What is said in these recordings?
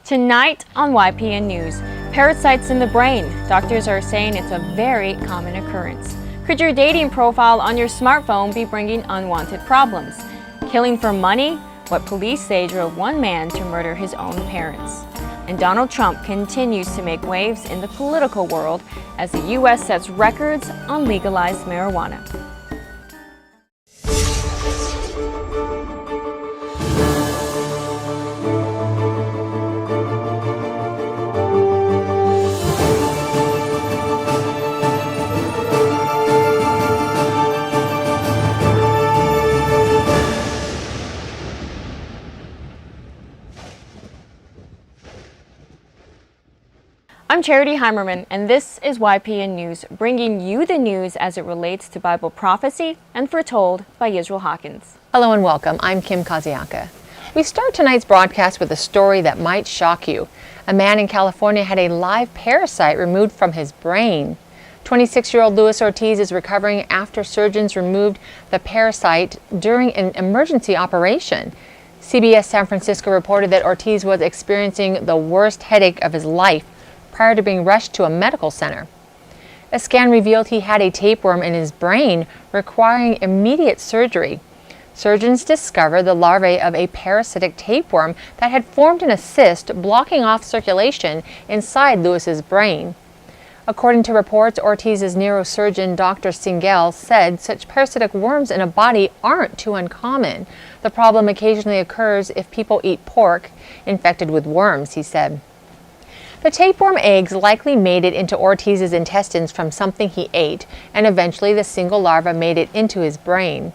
Tonight on YPN News, parasites in the brain. Doctors are saying it's a very common occurrence. Could your dating profile on your smartphone be bringing unwanted problems? Killing for money? What police say drove one man to murder his own parents. And Donald Trump continues to make waves in the political world as the U.S. sets records on legalized marijuana. I'm Charity Heimerman, and this is YPN News, bringing you the news as it relates to Bible prophecy and foretold by Israel Hawkins. Hello and welcome. I'm Kim Kaziaka. We start tonight's broadcast with a story that might shock you. A man in California had a live parasite removed from his brain. 26-year-old Luis Ortiz is recovering after surgeons removed the parasite during an emergency operation. CBS San Francisco reported that Ortiz was experiencing the worst headache of his life prior to being rushed to a medical center. A scan revealed he had a tapeworm in his brain, requiring immediate surgery. Surgeons discovered the larvae of a parasitic tapeworm that had formed in a cyst, blocking off circulation inside Luis's brain. According to reports, Ortiz's neurosurgeon, Dr. Singel, said such parasitic worms in a body aren't too uncommon. The problem occasionally occurs if people eat pork infected with worms, he said. The tapeworm eggs likely made it into Ortiz's intestines from something he ate, and eventually the single larva made it into his brain.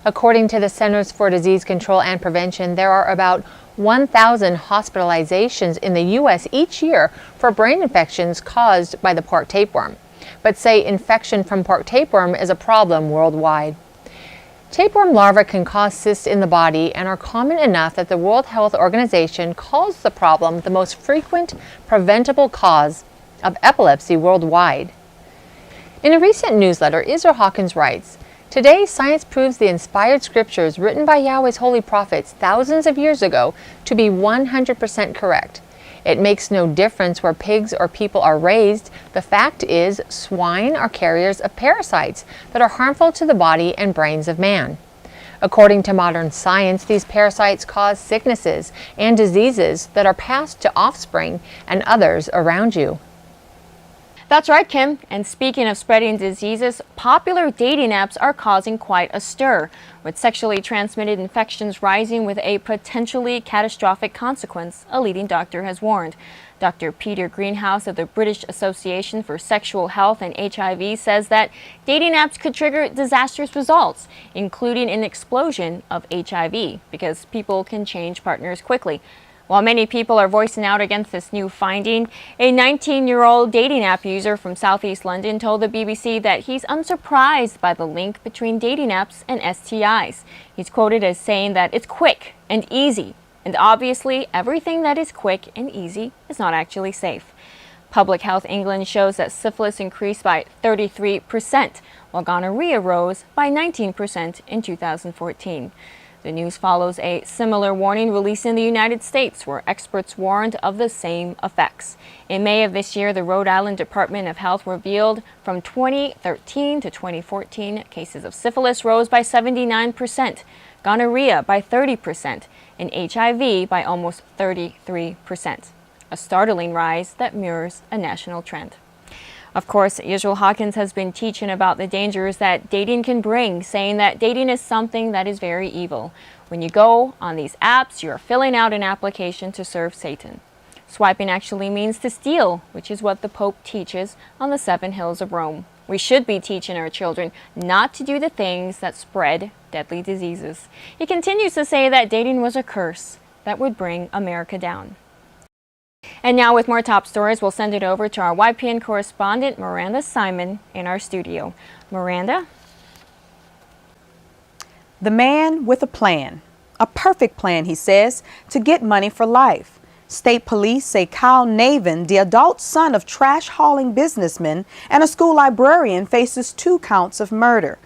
According to the Centers for Disease Control and Prevention, there are about 1,000 hospitalizations in the U.S. each year for brain infections caused by the pork tapeworm, but say infection from pork tapeworm is a problem worldwide. Tapeworm larvae can cause cysts in the body and are common enough that the World Health Organization calls the problem the most frequent preventable cause of epilepsy worldwide. In a recent newsletter, Israel Hawkins writes, "Today, science proves the inspired scriptures written by Yahweh's holy prophets thousands of years ago to be 100% correct. It makes no difference where pigs or people are raised. The fact is, swine are carriers of parasites that are harmful to the body and brains of man. According to modern science, these parasites cause sicknesses and diseases that are passed to offspring and others around you." That's right, Kim. And speaking of spreading diseases, popular dating apps are causing quite a stir, with sexually transmitted infections rising with a potentially catastrophic consequence, a leading doctor has warned. Dr. Peter Greenhouse of the British Association for Sexual Health and HIV says that dating apps could trigger disastrous results, including an explosion of HIV, because people can change partners quickly. While many people are voicing out against this new finding, a 19-year-old dating app user from Southeast London told the BBC that he's unsurprised by the link between dating apps and STIs. He's quoted as saying that it's quick and easy, and obviously everything that is quick and easy is not actually safe. Public Health England shows that syphilis increased by 33%, while gonorrhea rose by 19% in 2014. The news follows a similar warning released in the United States, where experts warned of the same effects. In May of this year, the Rhode Island Department of Health revealed from 2013 to 2014, cases of syphilis rose by 79%, gonorrhea by 30%, and HIV by almost 33%. A startling rise that mirrors a national trend. Of course, Israel Hawkins has been teaching about the dangers that dating can bring, saying that dating is something that is very evil. When you go on these apps, you are filling out an application to serve Satan. Swiping actually means to steal, which is what the Pope teaches on the 7 hills of Rome. We should be teaching our children not to do the things that spread deadly diseases. He continues to say that dating was a curse that would bring America down. And now with more top stories, we'll send it over to our YPN correspondent, Miranda Simon, in our studio. Miranda? The man with a plan. A perfect plan, he says, to get money for life. State police say Kyle Navin, the adult son of trash-hauling businessmen and a school librarian, faces 2 counts of murder.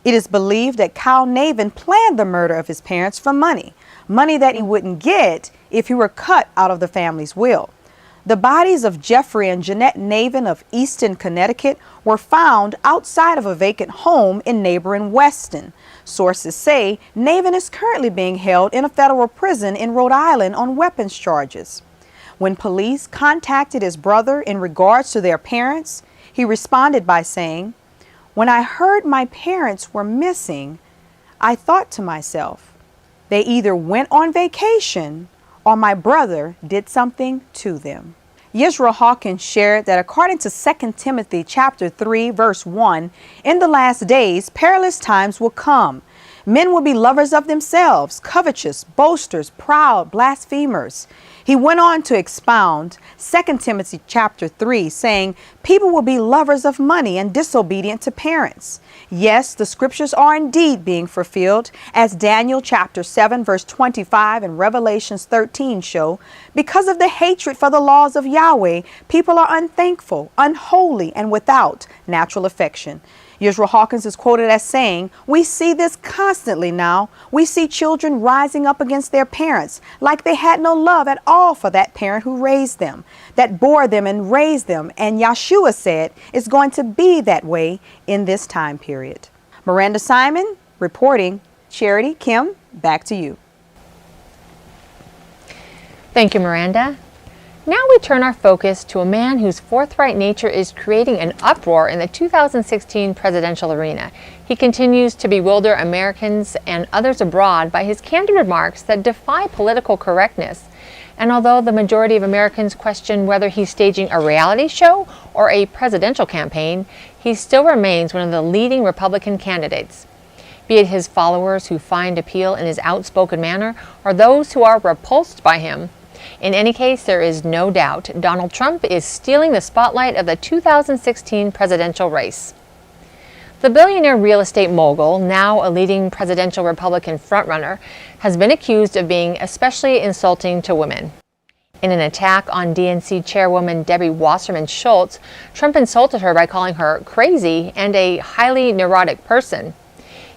It is believed that Kyle Navin planned the murder of his parents for money. money that he wouldn't get if he were cut out of the family's will. The bodies of Jeffrey and Jeanette Navin of Easton, Connecticut were found outside of a vacant home in neighboring Weston. Sources say Navin is currently being held in a federal prison in Rhode Island on weapons charges. When police contacted his brother in regards to their parents, he responded by saying, "When I heard my parents were missing, I thought to myself, they either went on vacation or my brother did something to them." Yisrael Hawkins shared that according to 2 Timothy chapter 3, verse 1, in the last days, perilous times will come. Men will be lovers of themselves, covetous, boasters, proud, blasphemers. He went on to expound 2 Timothy chapter 3, saying, people will be lovers of money and disobedient to parents. Yes, the scriptures are indeed being fulfilled, as Daniel chapter 7, verse 25 and Revelations 13 show. Because of the hatred for the laws of Yahweh, people are unthankful, unholy, and without natural affection. Yisrael Hawkins is quoted as saying, "We see this constantly now. We see children rising up against their parents like they had no love at all for that parent who raised them, that bore them and raised them. And Yeshua said it's going to be that way in this time period." Miranda Simon reporting. Charity, Kim, back to you. Thank you, Miranda. Now we turn our focus to a man whose forthright nature is creating an uproar in the 2016 presidential arena. He continues to bewilder Americans and others abroad by his candid remarks that defy political correctness. And although the majority of Americans question whether he's staging a reality show or a presidential campaign, he still remains one of the leading Republican candidates. Be it his followers who find appeal in his outspoken manner or those who are repulsed by him. In any case, there is no doubt Donald Trump is stealing the spotlight of the 2016 presidential race. The billionaire real estate mogul, now a leading presidential Republican frontrunner, has been accused of being especially insulting to women. In an attack on DNC chairwoman Debbie Wasserman Schultz, Trump insulted her by calling her crazy and a highly neurotic person.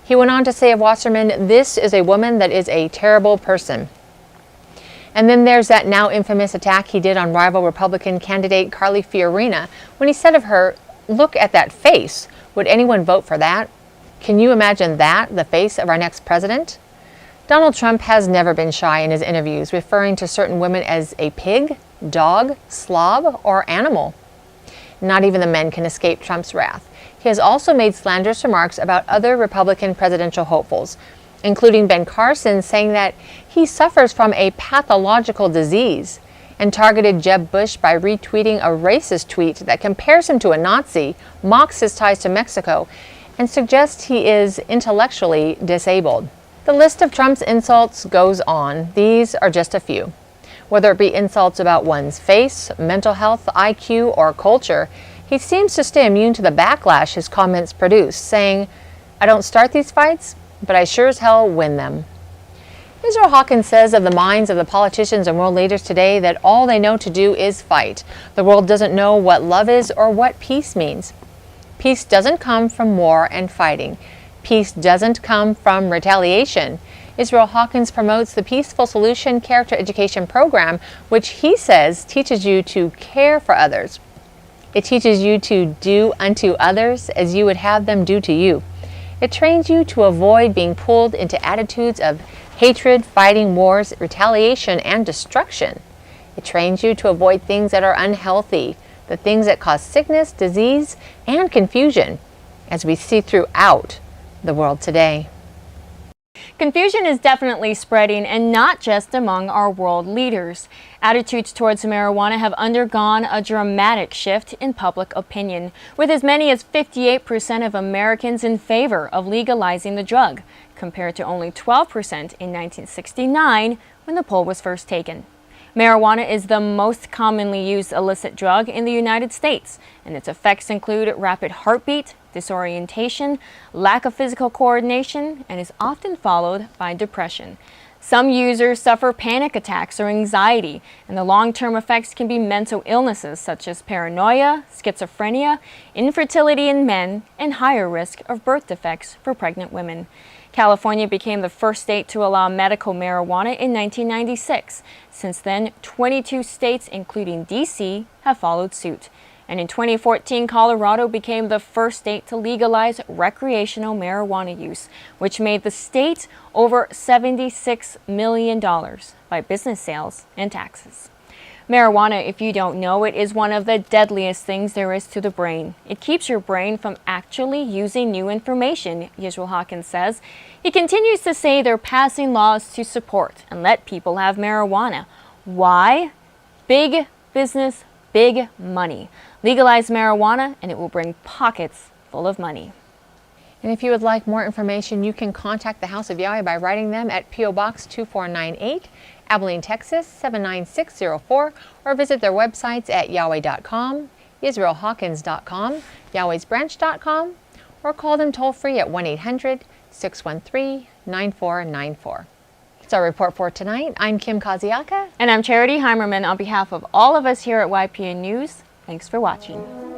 He went on to say of Wasserman, "This is a woman that is a terrible person." And then there's that now infamous attack he did on rival Republican candidate Carly Fiorina when he said of her, "Look at that face. Would anyone vote for that? Can you imagine that, the face of our next president?" Donald Trump has never been shy in his interviews, referring to certain women as a pig, dog, slob, or animal. Not even the men can escape Trump's wrath. He has also made slanderous remarks about other Republican presidential hopefuls, including Ben Carson, saying that he suffers from a pathological disease, and targeted Jeb Bush by retweeting a racist tweet that compares him to a Nazi, mocks his ties to Mexico, and suggests he is intellectually disabled. The list of Trump's insults goes on. These are just a few. Whether it be insults about one's face, mental health, IQ, or culture, he seems to stay immune to the backlash his comments produce, saying, "I don't start these fights, but I sure as hell win them." Yisrael Hawkins says of the minds of the politicians and world leaders today that all they know to do is fight. The world doesn't know what love is or what peace means. Peace doesn't come from war and fighting. Peace doesn't come from retaliation. Yisrael Hawkins promotes the Peaceful Solution Character Education Program, which he says teaches you to care for others. It teaches you to do unto others as you would have them do to you. It trains you to avoid being pulled into attitudes of hatred, fighting, wars, retaliation, and destruction. It trains you to avoid things that are unhealthy, the things that cause sickness, disease, and confusion, as we see throughout the world today. Confusion is definitely spreading, and not just among our world leaders. Attitudes towards marijuana have undergone a dramatic shift in public opinion, with as many as 58% of Americans in favor of legalizing the drug, compared to only 12% in 1969 when the poll was first taken. Marijuana is the most commonly used illicit drug in the United States, and its effects include rapid heartbeat, disorientation, lack of physical coordination, and is often followed by depression. Some users suffer panic attacks or anxiety, and the long-term effects can be mental illnesses such as paranoia, schizophrenia, infertility in men, and higher risk of birth defects for pregnant women. California became the first state to allow medical marijuana in 1996. Since then, 22 states, including D.C., have followed suit. And in 2014, Colorado became the first state to legalize recreational marijuana use, which made the state over $76 million by business sales and taxes. Marijuana, if you don't know it, is one of the deadliest things there is to the brain. It keeps your brain from actually using new information, Yisrael Hawkins says. He continues to say they're passing laws to support and let people have marijuana. Why? Big business, big money. Legalize marijuana and it will bring pockets full of money. And if you would like more information, you can contact the House of Yahweh by writing them at P.O. Box 2498, Abilene, Texas 79604, or visit their websites at yahweh.com, YisraelHawkins.com, Yahweh'sBranch.com, or call them toll-free at 1-800-613-9494. That's our report for tonight. I'm Kim Kaziaka. And I'm Charity Heimerman on behalf of all of us here at YPN News. Thanks for watching.